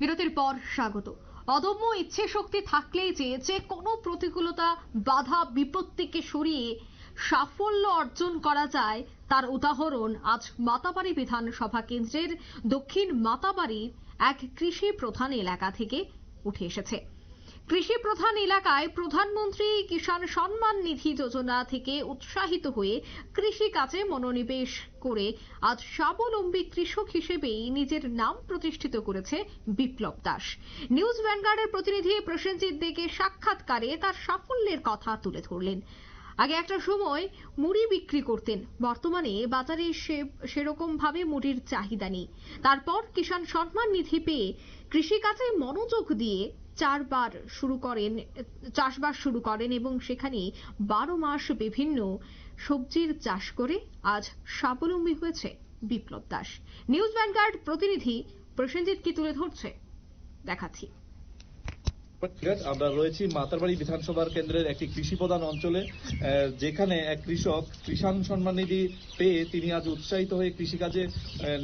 বিরতির পর স্বাগত। অদম্য ইচ্ছে শক্তি থাকলেই যে কোনো প্রতিকূলতা বাধা বিপত্তিকে সরিয়ে সাফল্য অর্জন করা যায় তার উদাহরণ আজ মাতাবাড়ি বিধানসভা কেন্দ্রের দক্ষিণ মাতাবাড়ির এক কৃষি প্রধান এলাকা থেকে উঠে এসেছে। কৃষি প্রধান এলাকায় প্রধানমন্ত্রী কিষাণ সম্মান নিধি যোজনা থেকে উৎসাহিত হয়ে কৃষি কাজে মনোনিবেশ করে আজ স্বাবলম্বী কৃষক হিসেবেই নিজের নাম প্রতিষ্ঠিত করেছে বিপ্লব দাস। নিউজ ভ্যানগার্ডের প্রতিনিধি প্রসেনজিৎ দেকে সাক্ষাৎকারে তার সাফল্যের কথা তুলে ধরলেন। আগে একটা সময় মুড়ি বিক্রি করতেন, বর্তমানে বাজারে সেরকম ভাবে মুড়ির চাহিদা নেই। তারপর কিষাণ সম্মান নিধি পেয়ে কৃষিকাজে মনোযোগ দিয়ে চাষবাস শুরু করেন এবং সেখানে 12 মাস বিভিন্ন সবজির চাষ করে আজ স্বাবলম্বী হয়েছে বিপ্লব দাস। নিউজ ভ্যানগার্ড প্রতিনিধি প্রসেনজিৎ কি তুলে ধরছে দেখাচ্ছি। আমরা রয়েছি মাতারবাড়ি বিধানসভা কেন্দ্রের একটি কৃষি প্রধান অঞ্চলে, যেখানে এক কৃষক কিষাণ সম্মান নিধি পেয়ে তিনি আজ উৎসাহিত হয়ে কৃষিকাজে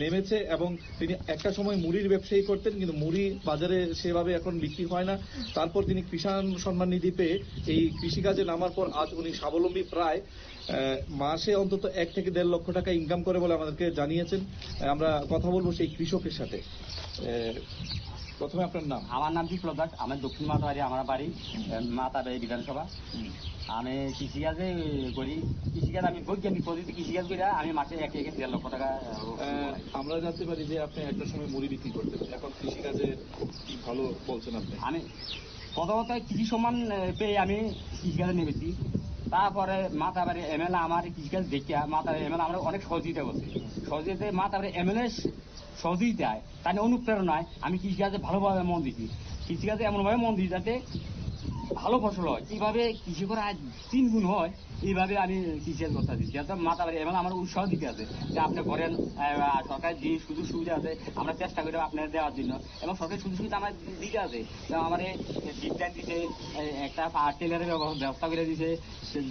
নেমেছে এবং তিনি একটা সময় মুড়ির ব্যবসায়ী করতেন, কিন্তু মুড়ি বাজারে সেভাবে এখন বিক্রি হয় না। তারপর তিনি কিষাণ সম্মান নিধি পেয়ে এই কৃষিকাজে নামার পর আজ উনি স্বাবলম্বী, প্রায় মাসে অন্তত 1 থেকে 1.5 লক্ষ টাকা ইনকাম করে বলে আমাদেরকে জানিয়েছেন। আমরা কথা বলবো সেই কৃষকের সাথে। প্রথমে আপনার নাম? আমার নাম বিপ্লব দাস, আমার দক্ষিণ মাতাবাড়ি, আমার বাড়ি মাতাবাড়ি বিধানসভা। আমি কৃষিকাজে করি, কৃষিকাজ আমি বৈজ্ঞানিক পদ্ধতি কৃষিকাজ করি, আমি মাসে 1 থেকে 1.5 লক্ষ টাকা। আমরা জানতে পারি যে আপনি একটা সময় মুড়ি বিক্রি করতেন, এখন কৃষিকাজে কি ভালো বলছেন আপনি? আমি প্রথমত কৃষি সম্মান পেয়ে আমি কৃষিকাজে নেমেছি। তারপরে মাতাবাড়ি এমএলএ আমার কৃষিকাজ দেখিয়া মাতাবাড়ি এমএলএ আমরা অনেক সহযোগিতা করছি। সহযোগিতায় মাতাবাড়ি এমএলএ সহযোগিতায় তাই অনুপ্রেরণায় আমি কৃষিকাজে ভালোভাবে মন দিচ্ছি। কৃষিকাজে এমনভাবে মন দিই যাতে ভালো ফসল হয়। কিভাবে কৃষি করা 3 গুণ হয় এইভাবে আমি কৃষিকাজ করতে দিচ্ছি। যাতে মাতাবাড়ি এমএলএ আমার উৎসাহ দিতে আছে যে আপনি করেন, সরকারের যে সুযোগ সুবিধা আছে আমরা চেষ্টা করি আপনার দেওয়ার জন্য, এবং সরকারের সুযোগ সুবিধা আমার দিতে আছে। আমার বিজ্ঞান দিছে, একটা টেলারের ব্যবস্থা করে দিছে,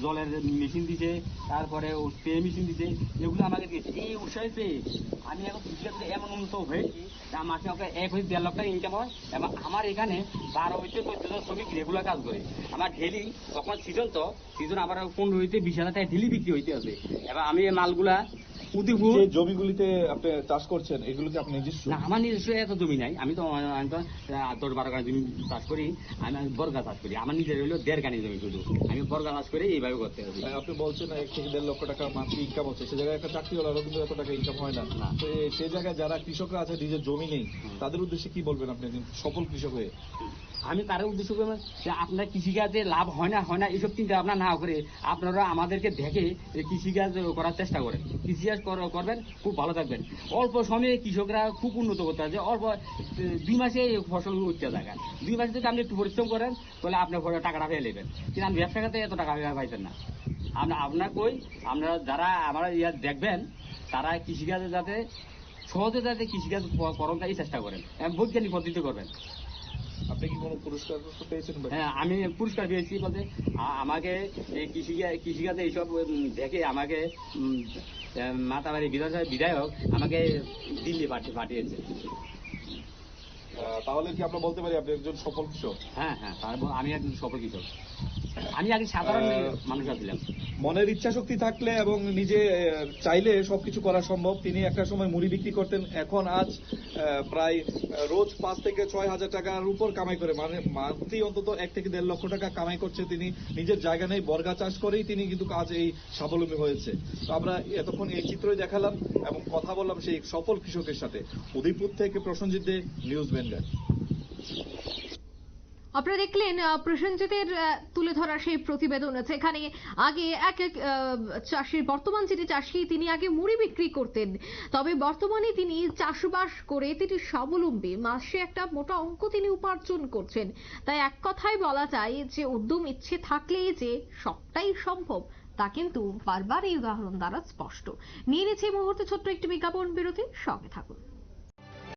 জলের মেশিন দিছে, তারপরে স্প্রে মেশিন দিছে, এগুলো আমাকে দিয়েছে। এই উৎসাহ পেয়ে আমি এখন কৃষিকাজে এমন উন্নত হয়েছি মাসে 1 থেকে 1.5 লক্ষ টাকা ইনকাম হয়। এবং আমার এখানে 12 থেকে 14 জন শ্রমিক রেগুলার কাজ করে। আমার ডেলি তখন সিজন আবার 15 থেকে 20 হাজার টাকা ডেলি বিক্রি হইতে আছে। এবং আমি এই মালগুলা যে জমিগুলিতে আপনি চাষ করছেন এগুলো কি আপনি নিজস্ব? না, আমার নিজস্ব এত জমি নাই। আমি তো 10-12 কাঠা জমি চাষ করি। আমি বর্গা চাষ করি, আমার নিজের হলো 1.5 কাঠা জমি, শুধু আমি বর্গা চাষ করে এইভাবে করতে হবে। আপনি বলছেন 1 থেকে 1.5 লক্ষ টাকা মাসে ইনকাম হচ্ছে, সে জায়গায় একটা চাকরিওয়ালারও কিন্তু এত টাকা ইনকাম হয় না। তো সে জায়গায় যারা কৃষকরা আছে নিজের জমি নেই, তাদের উদ্দেশ্যে কি বলবেন আপনি সফল কৃষক হয়ে? আমি তার উদ্দেশ্য করবো যে আপনার কৃষিকাজে লাভ হয় না এইসব চিন্তা ভাবনা না করে আপনারা আমাদেরকে দেখে কৃষিকাজ করার চেষ্টা করেন। কৃষিকাজ করবেন, খুব ভালো থাকবেন। অল্প সময়ে কৃষকরা খুব উন্নত করতে আছে। অল্প 2 মাসে ফসলগুলো উঠতে থাকেন। 2 মাসে যদি আপনি একটু পরিশ্রম করেন তাহলে আপনি টাকাটা পেয়ে নেবেন। কিন্তু আমি ব্যবসা খাতে এত টাকা পাইতেন না। আপনার আপনারা যারা আমরা দেখবেন তারা কৃষিকাজে যাতে সহজে যাতে কৃষিকাজ করণ এই চেষ্টা করেন, বৈজ্ঞানিক পদ্ধতি করবেন। আপনি কি কোনো পুরস্কার পেয়েছেন? হ্যাঁ, আমি পুরস্কার পেয়েছি বলতে আমাকে এই কৃষিকাজে এইসব দেখে আমাকে মাতাবাড়ি বিধায়ক আমাকে দিল্লি পাঠিয়েছে। তাহলে কি আমরা বলতে পারি আপনি একজন সফল কৃষক? হ্যাঁ, আমি একজন সফল কৃষক। আমি আগে সাধারণ মানুষ ছিলাম। মনের ইচ্ছা শক্তি থাকলে এবং নিজে চাইলে সবকিছু করা সম্ভব। তিনি একটা সময় মুড়ি বিক্রি করতেন, এখন আজ প্রায় রোজ 5 থেকে 6 হাজার টাকার উপর কামাই করে, মানে মান্থলি অন্তত 1 থেকে 1.5 লক্ষ টাকা কামাই করছে। তিনি নিজের জায়গা নেই, বর্গা চাষ করেই তিনি কিন্তু কাজ এই স্বাবলম্বী হয়েছে। তো আমরা এতক্ষণ এই চিত্রই দেখালাম এবং কথা বললাম সেই সফল কৃষকের সাথে। উদয়পুর থেকে প্রসেনজিৎ দে, নিউজ ভ্যানগার্ড। আপনারা দেখলেন প্রসেনজিতের তুলে ধরা সেই প্রতিবেদন। যেখানে আগে এক চাষির, বর্তমান যিনি চাষি তিনি আগে মুড়ি বিক্রি করতেন, তবে বর্তমানে তিনি চাষবাস করে তিনি স্বাবলম্বী, মাসে একটা মোটা অঙ্ক তিনি উপার্জন করছেন। তাই এক কথায় বলা যায় যে উদ্যম ইচ্ছে থাকলেই যে সবটাই সম্ভব, তা কিন্তু বারবার এই উদাহরণ দ্বারা স্পষ্ট। নিয়ে নিচ্ছে এই মুহূর্তে ছোট্ট একটি বিজ্ঞাপন বিরতি, সঙ্গে থাকুন।